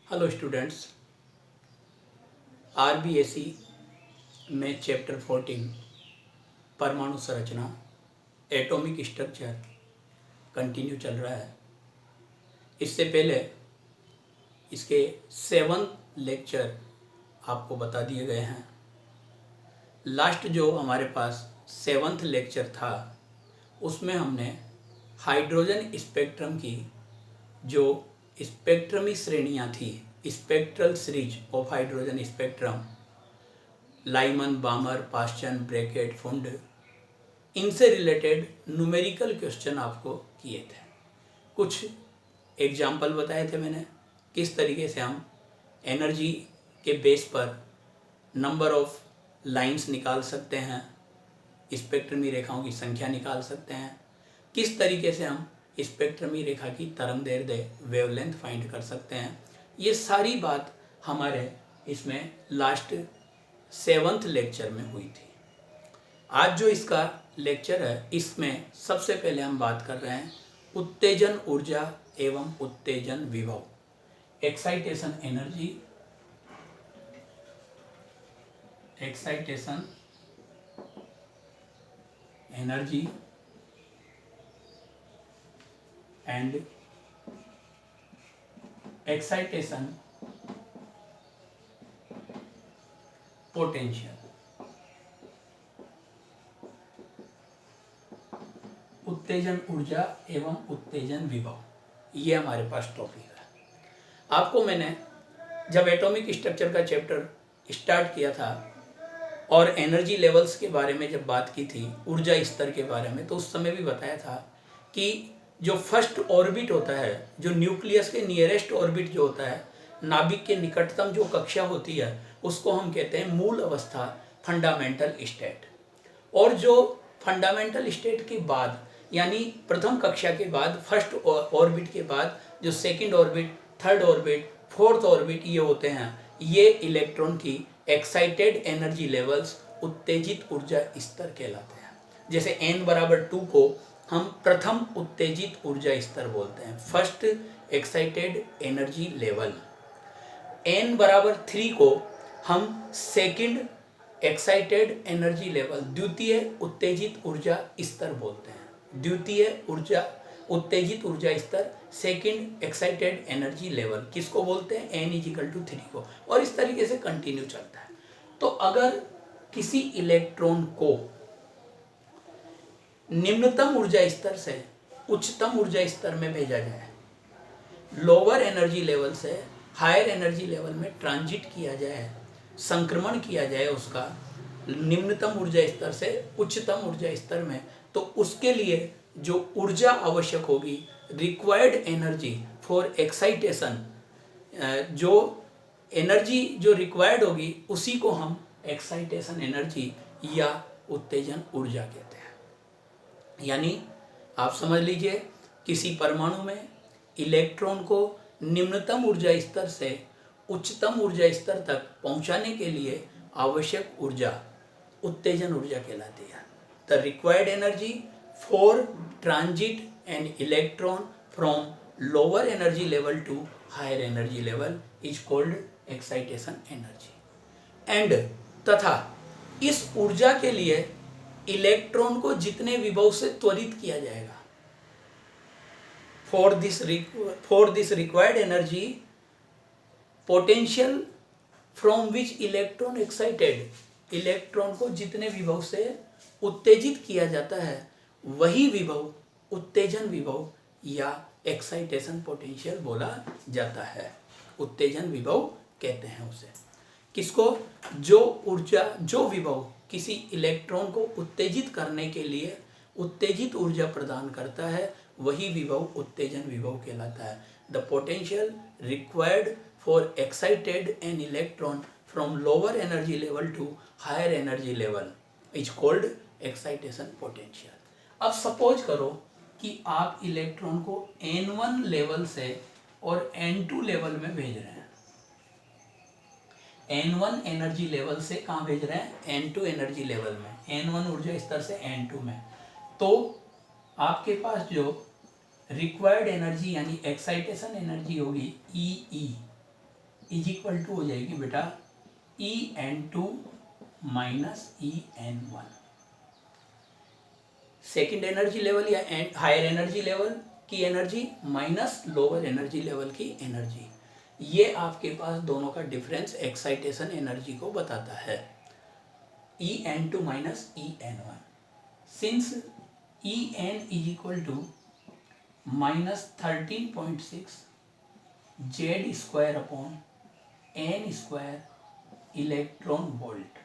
Hello students, RBSE में chapter 14 परमाणु संरचना एटॉमिक स्ट्रक्चर कंटिन्यू चल रहा है। इससे पहले इसके 7 लेक्चर आपको बता दिए गए हैं। लास्ट जो हमारे पास 7th लेक्चर था उसमें हमने हाइड्रोजन स्पेक्ट्रम की जो स्पेक्ट्रमी श्रेणियाँ थी, spectral series of hydrogen spectrum, Lyman, Balmer, Paschen, Brackett, Pfund, इनसे रिलेटेड न्यूमेरिकल क्वेश्चन आपको किए थे। कुछ एग्जाम्पल बताए थे मैंने किस तरीके से हम एनर्जी के बेस पर नंबर ऑफ लाइंस निकाल सकते हैं, स्पेक्ट्रमी रेखाओं की संख्या निकाल सकते हैं, किस तरीके से हम स्पेक्ट्रमी रेखा की तरंगदैर्ध्य वेवलेंथ फाइंड कर सकते हैं। ये सारी बात हमारे इसमें लास्ट 7th लेक्चर में हुई थी। आज जो इसका लेक्चर है इसमें सबसे पहले हम बात कर रहे हैं उत्तेजन ऊर्जा एवं उत्तेजन विभव, excitation energy, excitation energy and excitation potential. उत्तेजन ऊर्जा एवं उत्तेजन विभव, ये हमारे पास टॉपिक है। आपको मैंने जब एटॉमिक स्ट्रक्चर का चैप्टर स्टार्ट किया था और एनर्जी लेवल्स के बारे में जब बात की थी, ऊर्जा स्तर के बारे में, तो उस समय भी बताया था कि जो फर्स्ट ऑर्बिट होता है, जो न्यूक्लियस के नियरेस्ट ऑर्बिट जो होता है, नाभिक के निकटतम जो कक्षा होती है, उसको हम कहते हैं मूल अवस्था, फंडामेंटल स्टेट। और जो फंडामेंटल स्टेट के बाद यानी प्रथम कक्षा के बाद, फर्स्ट ऑर्बिट के बाद जो second orbit, third orbit, fourth orbit ये होते हैं, ये इलेक्ट्रॉन की एक्साइटेड एनर्जी लेवल्स, उत्तेजित ऊर्जा स्तर कहलाते हैं। जैसे n बराबर 2 को हम प्रथम उत्तेजित ऊर्जा स्तर बोलते हैं, first excited energy level. n बराबर 3 को हम सेकंड एक्साइटेड एनर्जी लेवल, द्वितीय उत्तेजित ऊर्जा स्तर बोलते हैं। द्वितीय उत्तेजित ऊर्जा स्तर, सेकंड एक्साइटेड एनर्जी लेवल किसको बोलते हैं? n=3 को। और इस तरीके से कंटिन्यू चलता है। तो अगर किसी इलेक्ट्रॉन को निम्नतम ऊर्जा स्तर से उच्चतम ऊर्जा स्तर में भेजा जाए, लोअर एनर्जी लेवल से हायर एनर्जी लेवल में ट्रांजिट किया जाए, संक्रमण किया जाए उसका निम्नतम ऊर्जा स्तर से उच्चतम ऊर्जा स्तर में, तो उसके लिए जो ऊर्जा आवश्यक होगी, रिक्वायर्ड एनर्जी फॉर एक्साइटेशन, जो एनर्जी जो रिक्वायर्ड होगी उसी को हम एक्साइटेशन एनर्जी या उत्तेजन ऊर्जा कहते हैं। यानी आप समझ लीजिए, किसी परमाणु में इलेक्ट्रॉन को निम्नतम ऊर्जा स्तर से उच्चतम ऊर्जा स्तर तक पहुंचाने के लिए आवश्यक ऊर्जा उत्तेजन ऊर्जा कहलाती है। The required energy for transit an electron from lower energy level to higher energy level is called excitation energy. And तथा इस ऊर्जा के लिए इलेक्ट्रॉन को जितने विभव से त्वरित किया जाएगा, for this required energy potential from which electron excited, electron को जितने विभव से उत्तेजित किया जाता है वही विभव उत्तेजन विभव या एक्साइटेशन पोटेंशियल बोला जाता है। उत्तेजन विभव कहते हैं उसे। किसको? जो ऊर्जा, जो विभव किसी इलेक्ट्रॉन को उत्तेजित करने के लिए उत्तेजित ऊर्जा प्रदान करता है, वही विभव उत्तेजन विभव कहलाता है। The potential required for excited an electron from lower energy level to higher energy level is called excitation potential. अब सपोज करो कि आप इलेक्ट्रॉन को n1 लेवल से और n2 लेवल में भेज रहे हैं। n1 एनर्जी लेवल से कहाँ भेज रहे हैं? n2 एनर्जी लेवल में, n1 ऊर्जा स्तर से n2 में। तो आपके पास जो रिक्वायर्ड एनर्जी यानी एक्साइटेशन एनर्जी होगी ई, इज इक्वल टू हो जाएगी बेटा En2 minus En1। Second energy level या हायर एनर्जी लेवल की energy minus lower energy level की एनर्जी, ये आपके पास दोनों का डिफरेंस एक्साइटेशन एनर्जी को बताता है। En2 minus En1 since En is equal to minus 13.6 Z square upon n square electron volt,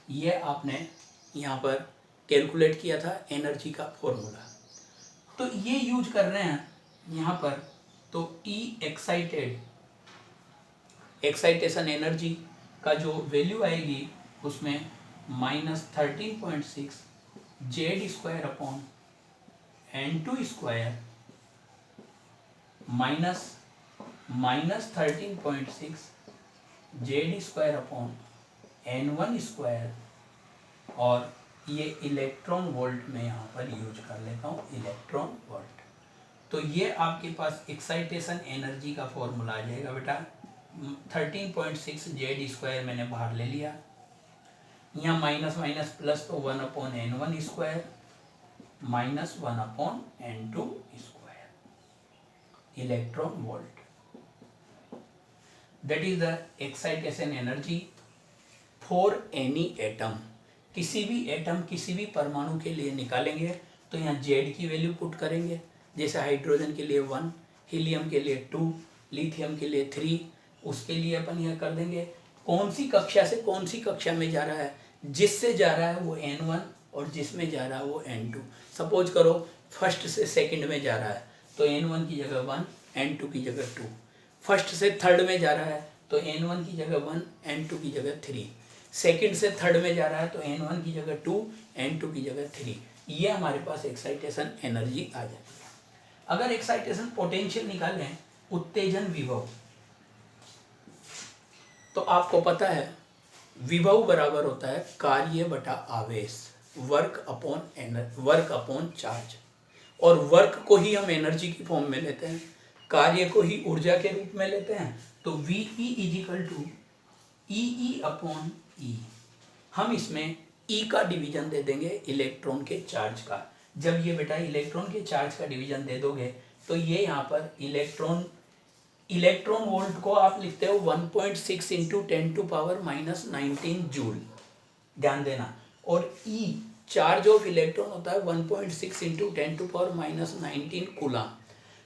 ये आपने यहाँ पर कैलकुलेट किया था एनर्जी का फॉर्मूला, तो ये यूज कर रहे हैं यहाँ पर। तो ई एक्साइटेशन एनर्जी का जो वैल्यू आएगी उसमें minus 13.6 Z square upon N2 square minus 13.6 Z square upon N1 square, और ये इलेक्ट्रॉन वोल्ट में यहाँ पर यूज कर लेता हूँ, इलेक्ट्रॉन वोल्ट। तो ये आपके पास एक्साइटेशन एनर्जी का फॉर्मूला आ जाएगा बेटा। 13.6 जेड स्क्वायर मैंने बाहर ले लिया, यहाँ माइनस माइनस प्लस, तो 1/N1 square minus 1/N2 square electron volt. That is the excitation energy for any atom. किसी भी एटम, किसी भी परमाणु के लिए निकालेंगे तो यहाँ जेड की वैल्यू पुट करेंगे, जैसे हाइड्रोजन के लिए 1, हीलियम के लिए 2, लिथियम के लिए 3, उसके लिए अपन यह कर देंगे कौन सी कक्षा से कौन सी कक्षा में जा रहा है, जिससे जा रहा है वो N1 और जिसमें जा रहा है वो N2। सपोज करो फर्स्ट से सेकंड में जा रहा है तो N1 की जगह 1, N2 की जगह 2। फर्स्ट से थर्ड में जा रहा है तो N1 की जगह 1, N2 की जगह 3। सेकंड से थर्ड में जा रहा है तो N1 की जगह 2, N2 की जगह 3। ये हमारे पास एक्साइटेशन एनर्जी आ जाती है। अगर एक्साइटेशन पोटेंशियल निकालें, उत्तेजन विभव, तो आपको पता है विभव बराबर होता है कार्य बटा आवेश, वर्क अपॉन चार्ज। और वर्क को ही हम एनर्जी की फॉर्म में लेते हैं, कार्य को ही ऊर्जा के रूप में लेते हैं। तो VE is equal to EE upon E। हम इसमें E का डिवीजन दे देंगे इलेक्ट्रॉन के चार्ज का। जब ये बेटा इलेक्ट्रॉन के चार्ज का डिवीजन दे दोगे तो ये यहाँ पर इलेक्ट्रॉन वोल्ट को आप लिखते हो 1.6 इंटू 10⁻⁻19 जूल, ध्यान देना। और E चार्ज ऑफ इलेक्ट्रॉन होता है 1.6 इंटू 10⁻⁻19 कूलम।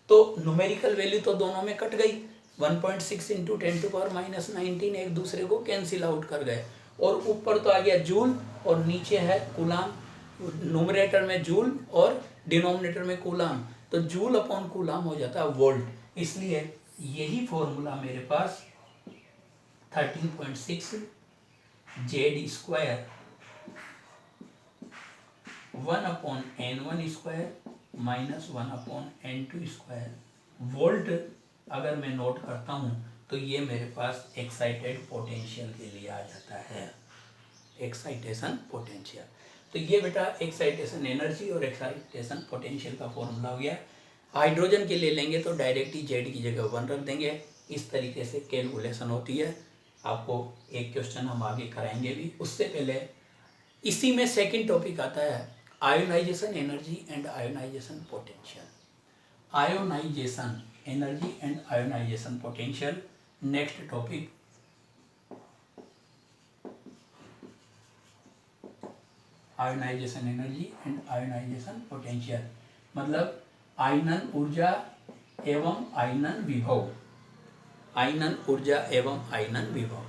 तो न्यूमेरिकल वैल्यू तो दोनों में कट गई, 1.6 इंटू 10⁻⁻19 एक दूसरे को कैंसिल आउट कर गए, और ऊपर तो आ गया जूल और नीचे है कूलम। न्यूमरेटर में जूल और डिनोमिनेटर में कूलम, तो जूल अपॉन कूलम हो जाता है वोल्ट। इसलिए यही फॉर्मूला मेरे पास 13.6 Z square 1/N1 square minus 1/N2 square volt अगर मैं नोट करता हूँ तो ये मेरे पास एक्साइटेड पोटेंशियल के लिए आ जाता है, एक्साइटेशन पोटेंशियल। तो ये बेटा एक्साइटेशन एनर्जी और एक्साइटेशन पोटेंशियल का फॉर्मूला हो गया। हाइड्रोजन के लिए लेंगे तो डायरेक्ट ही जेड की जगह 1 रख देंगे। इस तरीके से कैलकुलेशन होती है। आपको एक क्वेश्चन हम आगे कराएंगे भी, उससे पहले इसी में सेकंड टॉपिक आता है ionisation energy and ionisation potential. Ionisation energy and ionisation potential next topic. Ionisation energy and ionisation potential मतलब आयनन ऊर्जा एवं आयनन विभव, आयनन ऊर्जा एवं आयनन विभव।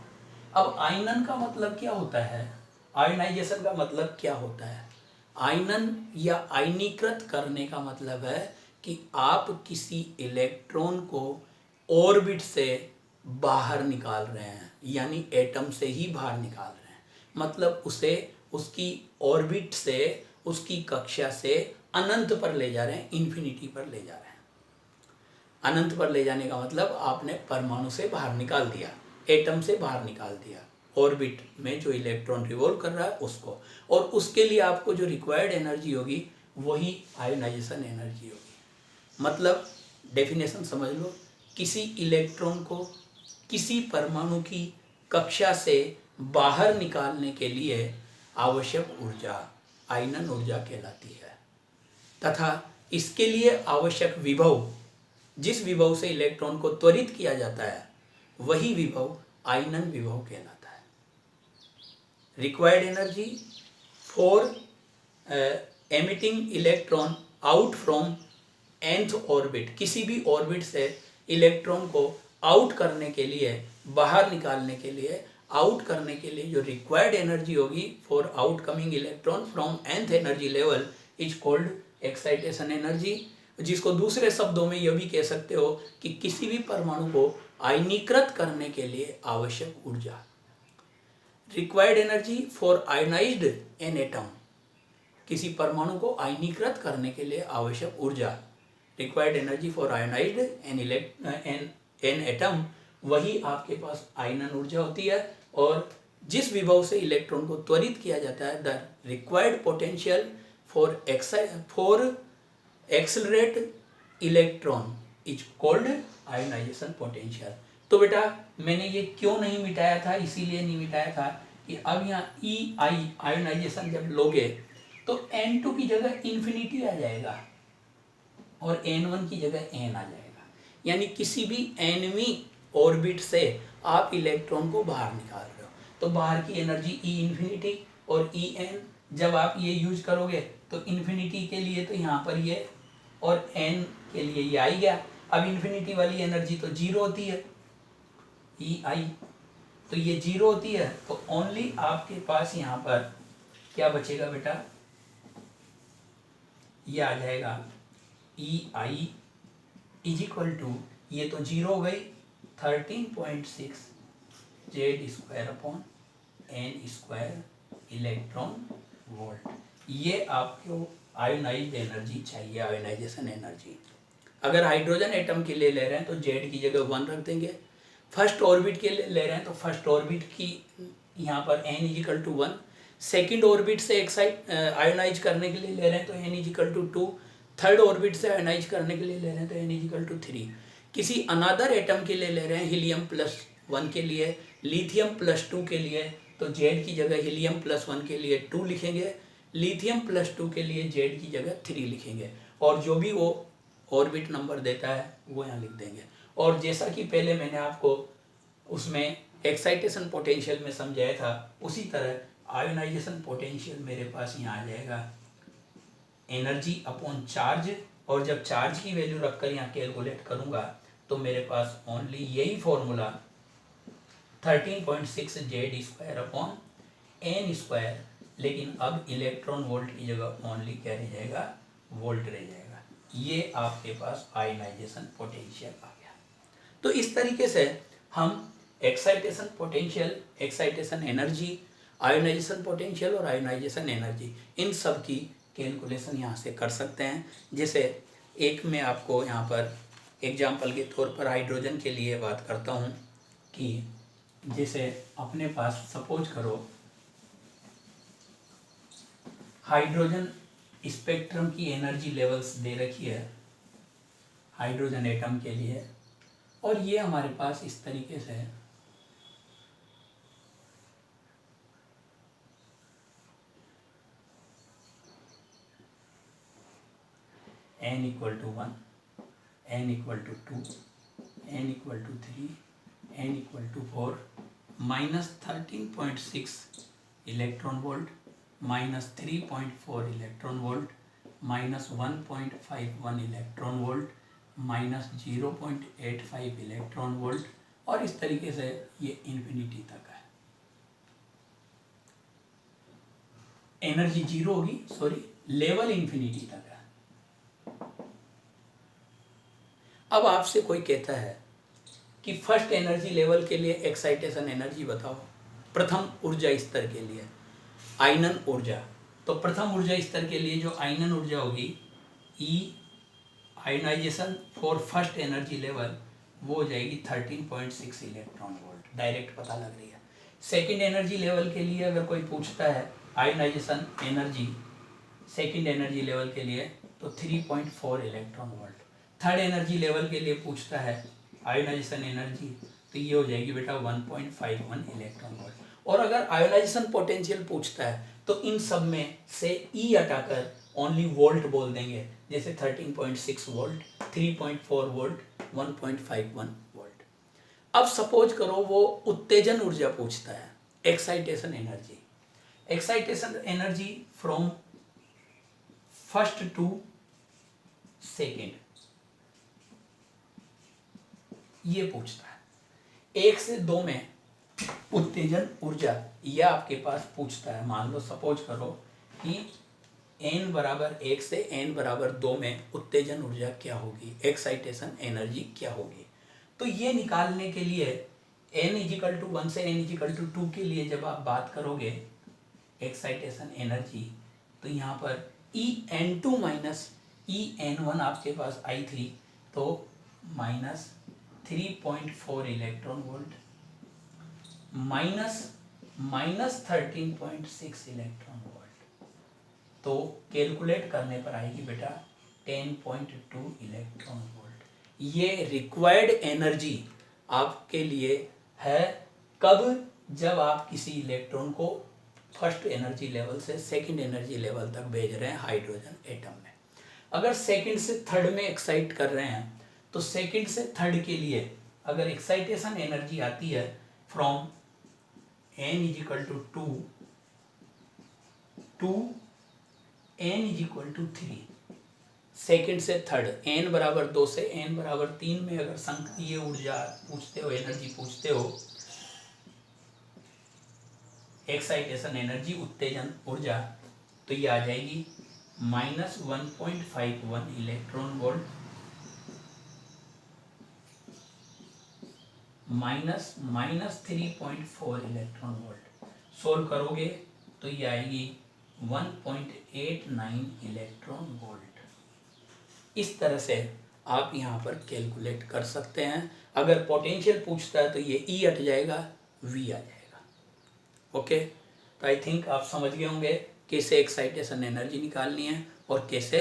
अब आयनन का मतलब क्या होता है, आयोनाइजेशन का मतलब क्या होता है? आयनन या आयनीकृत करने का मतलब है कि आप किसी इलेक्ट्रॉन को ऑर्बिट से बाहर निकाल रहे हैं, यानी एटम से ही बाहर निकाल रहे हैं। मतलब उसे उसकी ऑर्बिट से, उसकी कक्षा से अनंत पर ले जा रहे हैं, इन्फिनिटी पर ले जा रहे हैं। अनंत पर ले जाने का मतलब आपने परमाणु से बाहर निकाल दिया, एटम से बाहर निकाल दिया, ऑर्बिट में जो इलेक्ट्रॉन रिवॉल्व कर रहा है उसको, और उसके लिए आपको जो रिक्वायर्ड एनर्जी होगी वही आयोनाइजेशन एनर्जी होगी। मतलब डेफिनेशन समझ लो, किसी इलेक्ट्रॉन को किसी परमाणु की कक्षा से बाहर निकालने के लिए आवश्यक ऊर्जा आयनन ऊर्जा कहलाती है, तथा इसके लिए आवश्यक विभव, जिस विभव से इलेक्ट्रॉन को त्वरित किया जाता है, वही विभव आयनन विभव कहलाता है। Required energy for emitting electron out from nth orbit, किसी भी ऑर्बिट से इलेक्ट्रॉन को आउट करने के लिए, बाहर निकालने के लिए, आउट करने के लिए जो रिक्वायर्ड एनर्जी होगी for out coming electron from nth energy level is called excitation energy, जिसको दूसरे शब्दों में यह भी कह सकते हो कि किसी भी परमाणु को आयनीकृत करने के लिए आवश्यक ऊर्जा। Required energy for ionised an atom, किसी परमाणु को आयनीकृत करने के लिए आवश्यक ऊर्जा। Required energy for ionised an atom, वही आपके पास आयनन ऊर्जा होती है। और जिस विभव से इलेक्ट्रॉन को त्वरित किया जाता है, the required potential for accelerate electron is called ionization potential. तो बेटा मैंने ये क्यों नहीं मिटाया था, इसीलिए नहीं मिटाया था कि अब यहाँ ई आई आयोनाइजेशन जब लोगे तो N2 की जगह इन्फिनिटी आ जाएगा और N1 की जगह N आ जाएगा, यानी किसी भी nवीं ऑर्बिट से आप इलेक्ट्रॉन को बाहर निकाल रहे हो, तो बाहर की एनर्जी ई इन्फिनिटी और ई एन। जब आप ये यूज करोगे तो इन्फिनिटी के लिए तो यहाँ पर ये और n के लिए ये आई गया। अब इन्फिनिटी वाली एनर्जी तो जीरो होती है, ई आई, तो ये जीरो होती है, तो ओनली आपके पास यहाँ पर क्या बचेगा बेटा, ये आ जाएगा E I is equal to, ये तो जीरो हो गई, 13.6 Z square upon n square electron volt. ये आपको आयोनाइज्ड एनर्जी चाहिए, आयोनाइजेशन एनर्जी। अगर हाइड्रोजन एटम के लिए ले रहे हैं तो जेड की जगह 1 रख देंगे। फर्स्ट ऑर्बिट के लिए ले रहे हैं तो फर्स्ट ऑर्बिट की यहाँ पर n is equal to 1। Second orbit से एक्साइट आयोनाइज करने के लिए ले रहे हैं तो n is equal to 2। Third orbit से आयोनाइज करने के लिए ले रहे हैं तो एन इज इक्वल टू 3। किसी अनदर एटम के लिए ले रहे हैं हीलियम +1 के लिए, लिथियम +2 के लिए, तो जेड की जगह हीलियम +1 के लिए 2 लिखेंगे, लिथियम +2 के लिए जेड की जगह 3 लिखेंगे, और जो भी वो ऑर्बिट नंबर देता है वो यहाँ लिख देंगे। और जैसा कि पहले मैंने आपको उसमें एक्साइटेशन पोटेंशियल में समझाया था, उसी तरह आयोनाइजेशन पोटेंशियल मेरे पास यहाँ आ जाएगा एनर्जी अपॉन चार्ज, और जब चार्ज की वैल्यू रखकर यहाँ कैलकुलेट करूँगा तो मेरे पास ओनली यही formula 13.6 Z square upon n square, लेकिन अब इलेक्ट्रॉन वोल्ट की जगह ओनली क्या रह जाएगा, वोल्ट रह जाएगा। ये आपके पास आयोनाइजेशन पोटेंशियल आ गया। तो इस तरीके से हम excitation potential, excitation energy, ionization potential और आयोनाइजेशन एनर्जी, इन सब की कैलकुलेशन यहाँ से कर सकते हैं। जैसे एक मैं आपको यहाँ पर एग्जाम्पल के तौर पर हाइड्रोजन के लिए बात करता हूँ कि जैसे अपने पास सपोज करो हाइड्रोजन स्पेक्ट्रम की एनर्जी लेवल्स दे रखी है हाइड्रोजन एटम के लिए, और ये हमारे पास इस तरीके से है। n equal to 1, n equal to 2, n equal to 3, n equal to 4, -13.6 electron volt, -3.4 electron volt, -1.51 electron volt, -0.85 electron volt, और इस तरीके से ये इन्फिनिटी तक है। एनर्जी जीरो होगी, सॉरी, लेवल इन्फिनिटी तक है। अब आपसे कोई कहता है कि फर्स्ट एनर्जी लेवल के लिए एक्साइटेशन एनर्जी बताओ, प्रथम ऊर्जा स्तर के लिए आयनन ऊर्जा। तो प्रथम ऊर्जा स्तर के लिए जो आयनन ऊर्जा होगी E ionization for first energy level, वो हो जाएगी 13.6 इलेक्ट्रॉन वोल्ट, डायरेक्ट पता लग रही है। सेकंड एनर्जी लेवल के लिए अगर कोई पूछता है ionisation energy second energy level के लिए, तो 3.4 electron volt. Third energy level के लिए पूछता है आयोनाइजेशन एनर्जी, तो ये हो जाएगी बेटा 1.51 इलेक्ट्रॉन वोल्ट। और अगर आयोनाइजेशन पोटेंशियल पूछता है तो इन सब में से ई हटाकर ओनली वोल्ट बोल देंगे, जैसे 13.6 वोल्ट, 3.4 वोल्ट, 1.51 वोल्ट। अब सपोज करो वो उत्तेजन ऊर्जा पूछता है, excitation energy. Excitation energy from first to second, ये पूछता है। 1 से 2 में उत्तेजन ऊर्जा यह आपके पास पूछता है। मान लो सपोज करो कि n बराबर 1 से n बराबर 2 में उत्तेजन ऊर्जा क्या होगी, एक्साइटेशन एनर्जी क्या होगी। तो ये निकालने के लिए n इजिकल टू 1 से n इजिकल टू 2 के लिए जब आप बात करोगे एक्साइटेशन एनर्जी, तो यहाँ पर En2 माइनस En1 आपके पास आई थी, तो minus 3.4 electron volt minus 13.6 electron volt, तो कैलकुलेट करने पर आएगी बेटा 10.2 इलेक्ट्रॉन वोल्ट। ये रिक्वायर्ड एनर्जी आपके लिए है कब, जब आप किसी इलेक्ट्रॉन को फर्स्ट एनर्जी लेवल से सेकंड एनर्जी लेवल तक भेज रहे हैं हाइड्रोजन एटम में। अगर सेकंड से थर्ड में एक्साइट कर रहे हैं तो सेकंड से थर्ड के लिए अगर एक्साइटेशन एनर्जी आती है from n is equal to 2 to n is equal to 3, second से थर्ड n बराबर 2 से n बराबर 3 में अगर संक्रिय ऊर्जा पूछते हो, एनर्जी पूछते हो, एक्साइटेशन एनर्जी उत्तेजन ऊर्जा, तो ये आ जाएगी minus 1.51 electron volt minus 3.4 electron volt. Solve करोगे तो ये आएगी 1.89 इलेक्ट्रॉन वोल्ट। इस तरह से आप यहाँ पर कैलकुलेट कर सकते हैं। अगर पोटेंशियल पूछता है तो ये ई हट जाएगा, वी आ जाएगा। ओके, तो आई थिंक आप समझ गए होंगे कैसे एक्साइटेशन एनर्जी निकालनी है और कैसे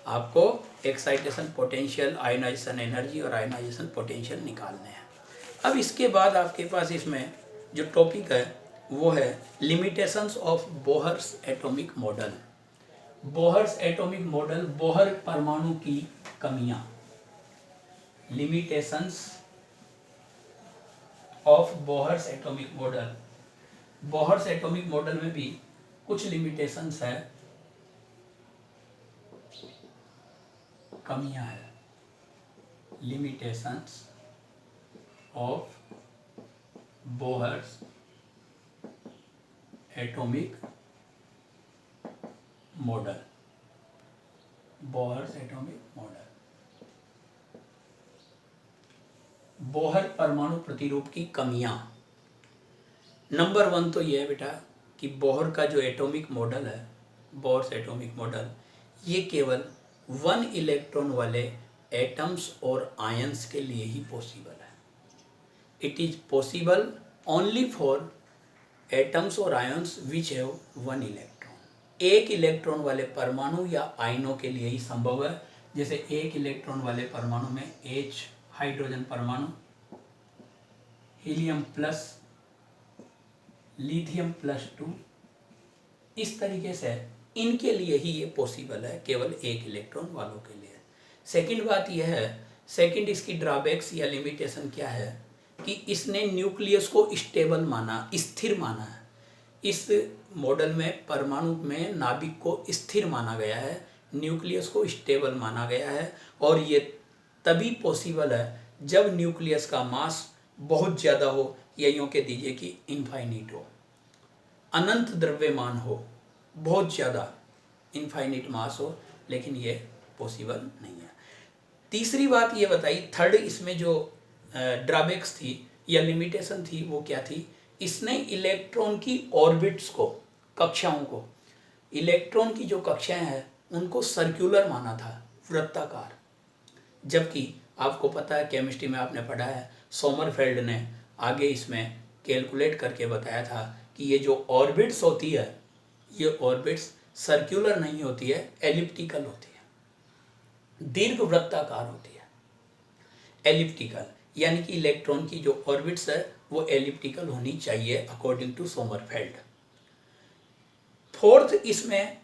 आपको एक्साइटेशन पोटेंशियल, आयोनाइजेशन एनर्जी और आयोनाइजेशन पोटेंशियल निकालने हैं। अब इसके बाद आपके पास इसमें जो टॉपिक है वो है limitations of Bohr's atomic model. Bohr's atomic model, Bohr परमाणु की कमियां, limitations of Bohr's atomic model. Bohr's atomic model में भी कुछ लिमिटेशंस है, कमियां है। Limitations of Bohr's atomic model, Bohr's atomic model. Bohr परमाणु प्रतिरूप की कमियां। नंबर 1 तो यह है बेटा कि बोहर का जो एटॉमिक मॉडल है, बोहर्स एटॉमिक मॉडल, ये केवल 1 इलेक्ट्रॉन वाले एटम्स और आयंस के लिए ही पॉसिबल है। It is possible only for atoms और आयंस विच हैव 1 इलेक्ट्रॉन। एक इलेक्ट्रॉन वाले परमाणु या आयनों के लिए ही संभव है। जैसे एक इलेक्ट्रॉन वाले परमाणु में H हाइड्रोजन परमाणु, हीलियम प्लस, लिथियम प्लस 2, इस तरीके से इनके लिए ही ये पॉसिबल है, केवल एक इलेक्ट्रॉन वालों के लिए। सेकंड बात यह है, सेकंड इसकी ड्रॉबैक्स या लिमिटेशन क्या है कि इसने न्यूक्लियस को स्टेबल माना, स्थिर माना है। इस मॉडल में परमाणु में नाभिक को स्थिर माना गया है, न्यूक्लियस को स्टेबल माना गया है, और ये तभी पॉसिबल है जब न्यूक्लियस का मास बहुत ज़्यादा हो, या यूँ कह दीजिए कि इनफाइनिट हो, अनंत द्रव्यमान हो, बहुत ज़्यादा इनफाइनिट मास हो, लेकिन ये पॉसिबल नहीं है। तीसरी बात ये बताई, थर्ड इसमें जो ड्रॉबैक्स थी या लिमिटेशन थी वो क्या थी, इसने इलेक्ट्रॉन की ऑर्बिट्स को, कक्षाओं को, इलेक्ट्रॉन की जो कक्षाएं हैं उनको सर्कुलर माना था, वृत्ताकार। जबकि आपको पता है केमिस्ट्री में आपने पढ़ा है, सोमरफेल्ड ने आगे इसमें कैलकुलेट करके बताया था कि ये जो ऑर्बिट्स होती है, ये ऑर्बिट्स सर्कुलर नहीं होती है, एलिप्टिकल होती है, दीर्घ वृत्ताकार होती है, एलिप्टिकल। यानी कि इलेक्ट्रॉन की जो ऑर्बिट्स है वो एलिप्टिकल होनी चाहिए अकॉर्डिंग टू सोमरफेल्ड। फोर्थ, इसमें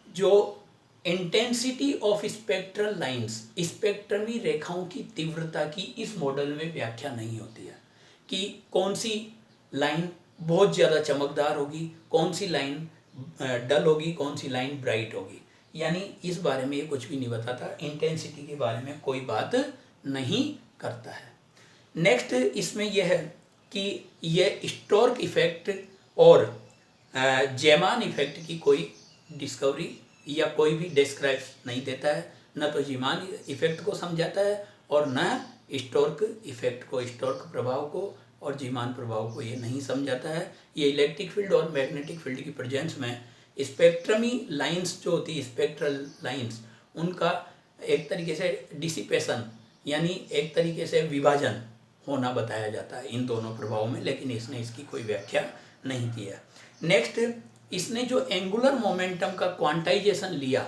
जो इंटेंसिटी ऑफ स्पेक्ट्रल लाइंस, स्पेक्ट्रमी रेखाओं की तीव्रता की इस मॉडल में व्याख्या नहीं होती है कि कौन सी लाइन बहुत ज़्यादा चमकदार होगी, कौन सी लाइन डल होगी, कौन सी लाइन ब्राइट होगी, यानी इस बारे में ये कुछ भी नहीं बताता, इंटेंसिटी के बारे में कोई बात नहीं करता है। नेक्स्ट इसमें यह है कि यह स्टोर्क इफेक्ट और जेमान इफेक्ट की कोई डिस्कवरी या कोई भी डिस्क्राइब नहीं देता है, न तो जीमान इफेक्ट को समझाता है और न स्टोर्क इफेक्ट को, स्टोर्क प्रभाव को और जीमान प्रभाव को ये नहीं समझाता है। ये इलेक्ट्रिक फील्ड और मैग्नेटिक फील्ड की प्रेजेंस में स्पेक्ट्रमी लाइंस जो होती है, स्पेक्ट्रल लाइंस, उनका एक तरीके से डिसिपेशन यानी एक तरीके से विभाजन होना बताया जाता है इन दोनों प्रभावों में, लेकिन इसने इसकी कोई व्याख्या नहीं की है। नेक्स्ट, इसने जो एंगुलर मोमेंटम का क्वांटाइजेशन लिया,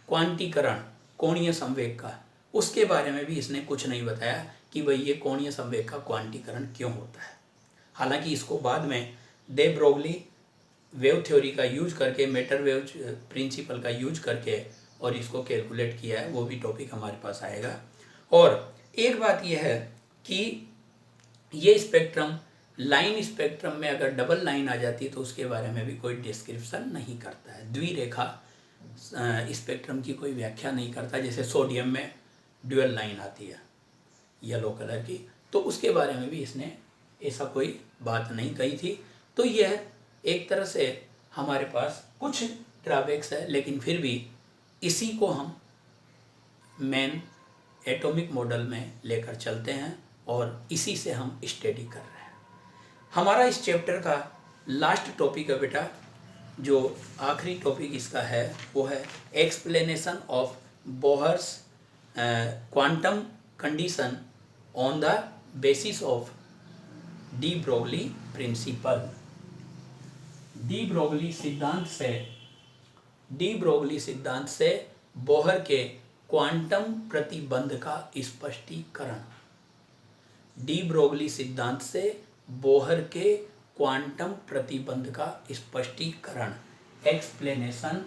क्वांटीकरण कोणीय संवेग का, उसके बारे में भी इसने कुछ नहीं बताया कि भाई ये कोणीय संवेग का क्वांटीकरण क्यों होता है। हालांकि इसको बाद में दे ब्रोगली वेव थ्योरी का यूज करके, मैटर वेव प्रिंसिपल का यूज करके और इसको कैलकुलेट किया है, वो भी टॉपिक हमारे पास आएगा। और एक बात यह है कि ये स्पेक्ट्रम, लाइन स्पेक्ट्रम में अगर डबल लाइन आ जाती है तो उसके बारे में भी कोई डिस्क्रिप्शन नहीं करता है, द्विरेखा स्पेक्ट्रम की कोई व्याख्या नहीं करता। जैसे सोडियम में ड्यूअल लाइन आती है येलो कलर की, तो उसके बारे में भी इसने ऐसा कोई बात नहीं कही थी। तो यह एक तरह से हमारे पास कुछ ड्रॉबैक्स है, लेकिन फिर भी इसी को हम मेन एटॉमिक मॉडल में लेकर चलते हैं और इसी से हम स्टडी कर रहे हैं। हमारा इस चैप्टर का लास्ट टॉपिक है बेटा, जो आखिरी टॉपिक इसका है वो है explanation of Bohr's quantum condition on the basis of de Broglie principle. De Broglie सिद्धांत से बोहर के क्वांटम प्रतिबंध का स्पष्टीकरण। डी ब्रोगली सिद्धांत से बोहर के क्वांटम प्रतिबंध का स्पष्टीकरण, explanation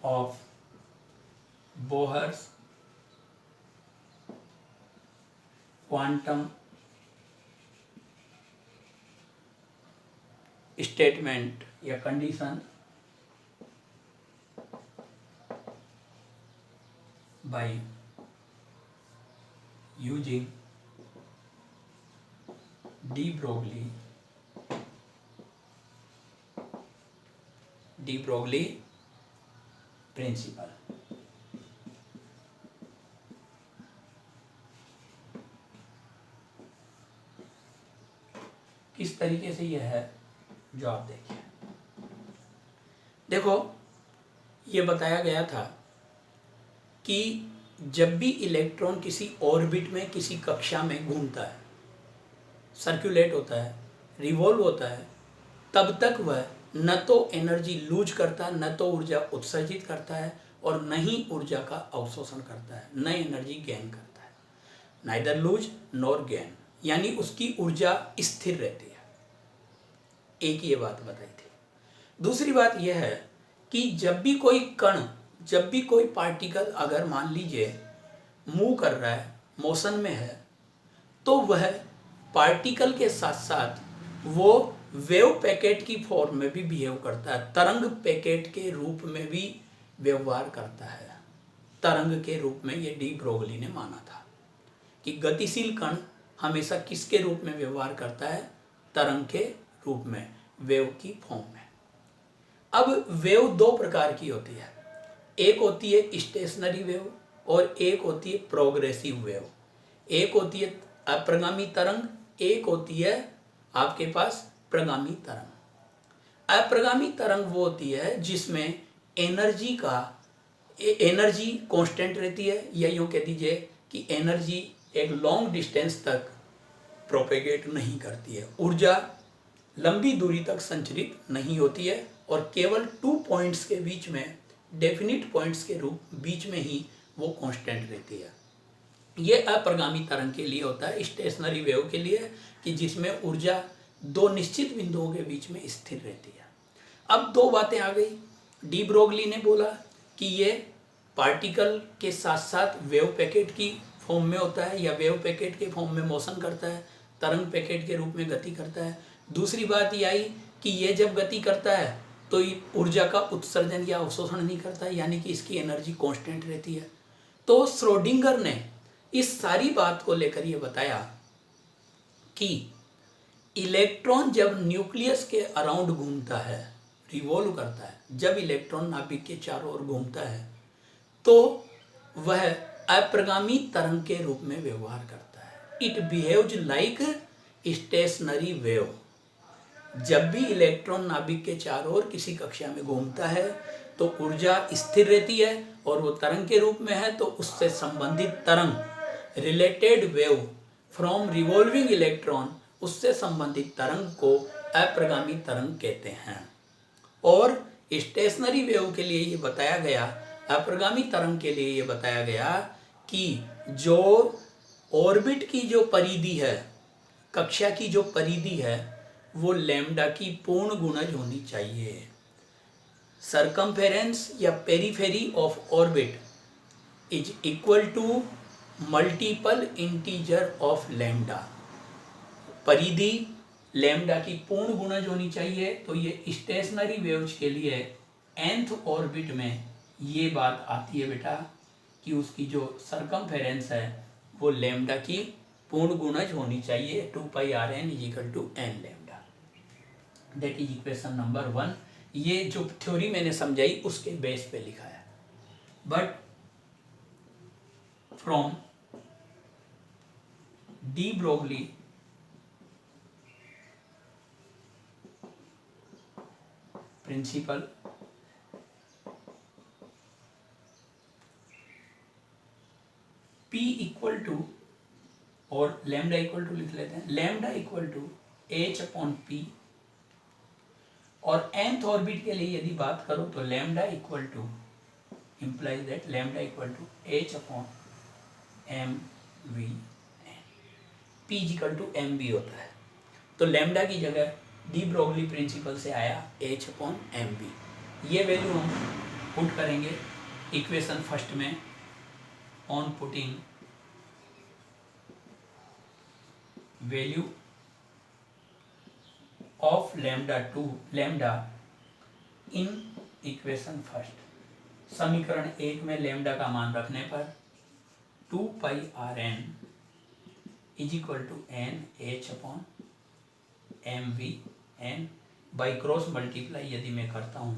of Bohr's quantum statement या condition by using de Broglie principle. किस तरीके से यह है जो आप देखिए, देखो ये बताया गया था कि जब भी इलेक्ट्रॉन किसी ऑर्बिट में, किसी कक्षा में घूमता है, सर्कुलेट होता है, रिवॉल्व होता है, तब तक वह न तो एनर्जी लूज करता, न तो ऊर्जा उत्सर्जित करता है और न ही ऊर्जा का अवशोषण करता है, न एनर्जी गेन करता है। नाइदर लूज नॉर गेन, यानी उसकी ऊर्जा स्थिर रहती है। एक ये बात बताई थी। दूसरी बात यह है कि जब भी कोई कण, जब भी कोई पार्टिकल अगर मान लीजिए मूव कर रहा है, मोशन में है, तो वह पार्टिकल के साथ साथ वो वेव पैकेट की फॉर्म में भी बिहेव करता है, तरंग पैकेट के रूप में भी व्यवहार करता है। तरंग के रूप में ये डी ब्रोगली ने माना था कि गतिशील कण हमेशा किसके रूप में व्यवहार करता है, तरंग के रूप में, वेव की फॉर्म में। अब वेव दो प्रकार की होती है, एक होती है स्टेशनरी वेव और एक होती है प्रोग्रेसिव वेव। एक होती है अप्रगामी तरंग, एक होती है आपके पास प्रगामी तरंग। अप्रगामी तरंग वो होती है जिसमें एनर्जी कांस्टेंट रहती है, या यूँ कह दीजिए कि एनर्जी एक लॉन्ग डिस्टेंस तक प्रोपेगेट नहीं करती है, ऊर्जा लंबी दूरी तक संचरित नहीं होती है और केवल 2 पॉइंट्स के बीच में डेफिनिट पॉइंट्स के रूप बीच में ही वो कांस्टेंट रहती है। ये अप्रगामी तरंग के लिए होता है, स्टेशनरी वेव के लिए, कि जिसमें ऊर्जा दो निश्चित बिंदुओं के बीच में स्थिर रहती है। अब दो बातें आ गई। डी ब्रोगली ने बोला कि ये पार्टिकल के साथ साथ वेव पैकेट की फॉर्म में होता है, या वेव पैकेट के फॉर्म में मोशन करता है, तरंग पैकेट के रूप में गति करता है। दूसरी बात ये आई कि ये जब गति करता है तो ऊर्जा का उत्सर्जन या अवशोषण नहीं करता, यानी कि इसकी एनर्जी कांस्टेंट रहती है। तो श्रोडिंगर ने इस सारी बात को लेकर ये बताया कि इलेक्ट्रॉन जब न्यूक्लियस के अराउंड घूमता है, रिवॉल्व करता है, जब इलेक्ट्रॉन नाभिक के चारों ओर घूमता है तो वह अप्रगामी तरंग के रूप में व्यवहार करता है। It behaves like stationary wave. जब भी इलेक्ट्रॉन नाभिक के चारों ओर किसी कक्षा में घूमता है तो ऊर्जा स्थिर रहती है, और वो तरंग के रूप में है तो उससे संबंधित तरंग, related wave from revolving electron, उससे संबंधित तरंग को अप्रगामी तरंग कहते हैं। और स्टेशनरी वेव के लिए ये बताया गया, अप्रगामी तरंग के लिए ये बताया गया कि जो ऑर्बिट की जो परिधि है, कक्षा की जो परिधि है, वो लैम्डा की पूर्ण गुणज होनी चाहिए। सरकमफेरेंस या periphery of orbit is equal to multiple integer of lambda. परिधि लैम्डा की पूर्ण गुणज होनी चाहिए। तो ये स्टेशनरी वेव्स के लिए nth ऑर्बिट में ये बात आती है बेटा कि उसकी जो सरकमफेरेंस है वो लैम्डा की पूर्ण गुणज होनी चाहिए, 2πrn = n lambda. That is equation number 1। ये जो थ्योरी मैंने समझाई उसके बेस पे लिखा है। But from de Broglie principle P equal to, और लैम्डा इक्वल टू लिख लेते हैं, लैम्डा इक्वल टू h/p। और nth ऑर्बिट के लिए यदि बात करो तो lambda equal to implies that lambda equal to h/mv, p = mv होता है। तो लैम्डा की जगह डी ब्रोगली प्रिंसिपल से आया h/mv। ये वैल्यू हम पुट करेंगे इक्वेशन फर्स्ट में। On putting value of lambda in equation first, समीकरण 1 में लैम्डा का मान रखने पर 2πrn = n/h/mv, n by cross multiply यदि मैं करता हूँ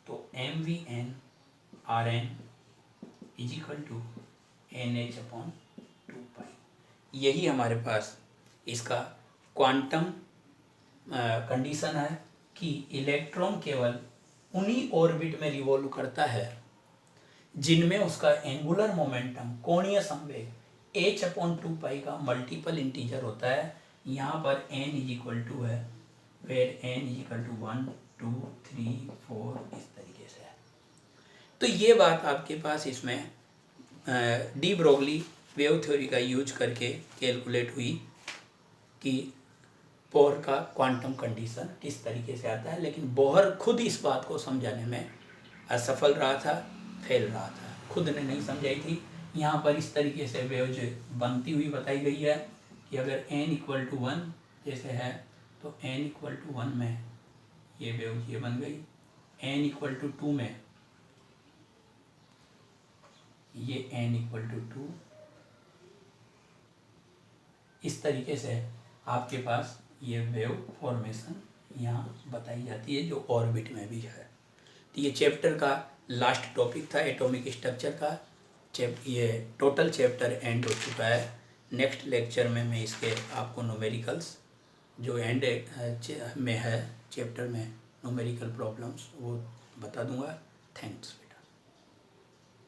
तो mvn rn = nh/2π। यही हमारे पास इसका क्वांटम कंडीशन है कि इलेक्ट्रॉन केवल उन्हीं ऑर्बिट में रिवॉल्व करता है जिनमें उसका एंगुलर मोमेंटम, कोणीय संवेग h/2π का मल्टीपल इंटीजर होता है। यहाँ पर n = है, फिर n = 1 2 3 4 इस तरीके से है। तो ये बात आपके पास इसमें डी ब्रोगली वेव थ्योरी का यूज करके कैलकुलेट हुई कि बोहर का क्वांटम कंडीशन किस तरीके से आता है। लेकिन बोहर खुद इस बात को समझाने में असफल रहा था, फेल रहा था, खुद ने नहीं समझाई थी। यहाँ पर इस तरीके से वेव्स बनती हुई बताई गई है कि अगर n = 1 जैसे है तो n = 1 में ये वेव्स ये बन गई, n = 2 में ये n = 2। इस तरीके से आपके पास ये वेव फॉर्मेशन यहाँ बताई जाती है जो ऑर्बिट में भी है। तो ये चैप्टर का लास्ट टॉपिक था एटॉमिक स्ट्रक्चर का। ये टोटल चैप्टर एंड हो चुका है। नेक्स्ट लेक्चर में मैं इसके आपको न्यूमेरिकल्स जो एंड में है चैप्टर में, न्यूमेरिकल प्रॉब्लम्स वो बता दूंगा। थैंक्स।